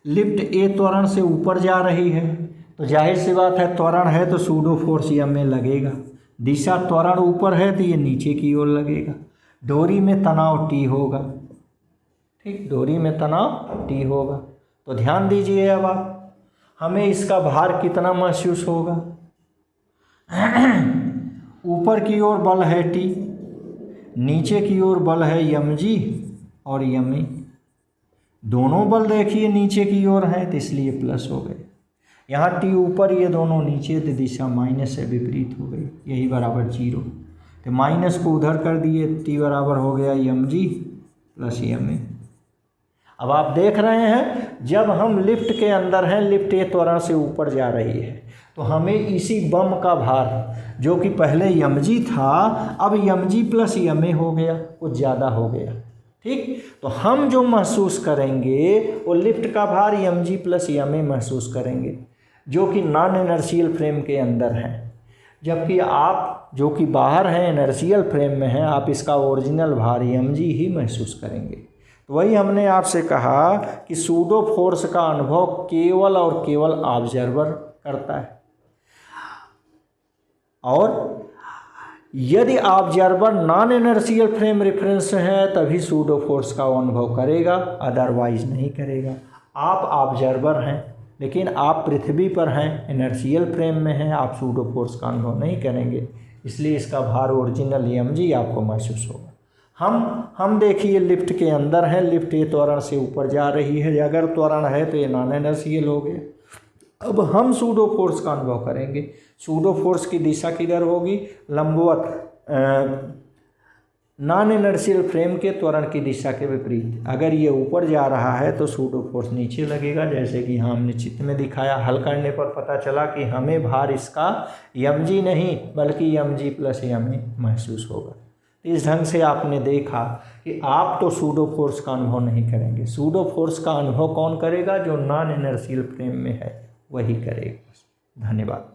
लिफ्ट ए त्वरण से ऊपर जा रही है, तो जाहिर सी बात है त्वरण है तो सूडो फोर्स ma लगेगा। दिशा, त्वरण ऊपर है तो ये नीचे की ओर लगेगा। डोरी में तनाव T होगा, ठीक, डोरी में तनाव T होगा। तो ध्यान दीजिए, अब आप, हमें इसका भार कितना महसूस होगा? ऊपर की ओर बल है T, नीचे की ओर बल है mg और ma। दोनों बल देखिए नीचे की ओर हैं तो इसलिए प्लस हो गए। यहाँ T ऊपर, ये दोनों नीचे, तो दिशा माइनस से विपरीत हो गई, यही बराबर 0। तो माइनस को उधर कर दिए, T बराबर हो गया mg प्लस ma। अब आप देख रहे हैं, जब हम लिफ्ट के अंदर हैं, लिफ्ट ए त्वरण से ऊपर जा रही है, तो हमें इसी बम का भार, जो कि पहले mg था, अब mg प्लस ma हो गया, कुछ ज़्यादा हो गया, ठीक। तो हम जो महसूस करेंगे वो लिफ्ट का भार mg प्लस ma महसूस करेंगे, जो कि नॉन इनर्शियल फ्रेम के अंदर है। जबकि आप जो कि बाहर हैं, इनर्शियल फ्रेम में हैं, आप इसका ओरिजिनल भार mg ही महसूस करेंगे। तो वही हमने आपसे कहा कि सूडो फोर्स का अनुभव केवल और केवल ऑब्जर्वर करता है, और यदि observer non inertial frame reference है तभी सूडो फोर्स का अनुभव करेगा, अदरवाइज नहीं करेगा। आप ऑब्जर्वर हैं, लेकिन आप पृथ्वी पर हैं, इनर्शियल फ्रेम में हैं, आप सूडो फोर्स का अनुभव नहीं करेंगे, इसलिए इसका भार ओरिजिनल mg आपको महसूस होगा। हम देखिए लिफ्ट के अंदर है, लिफ्ट ये त्वरण से ऊपर जा रही है, अगर त्वरण है तो ये नॉन इनर्शियल हो गया। अब हम सूडो फोर्स का अनुभव करेंगे। सूडो फोर्स की दिशा किधर होगी? लंबवत नॉन इनर्शियल फ्रेम के त्वरण की दिशा के विपरीत। अगर ये ऊपर जा रहा है तो सूडो फोर्स नीचे लगेगा, जैसे कि हमने चित्र में दिखाया। हल करने पर पता चला कि हमें भार इसका mg नहीं बल्कि mg + ma महसूस होगा। इस ढंग से आपने देखा कि आप तो सूडो फोर्स का अनुभव नहीं करेंगे। सूडो फोर्स का अनुभव कौन करेगा? जो नॉन इनर्शियल फ्रेम में है वही करेगा। धन्यवाद।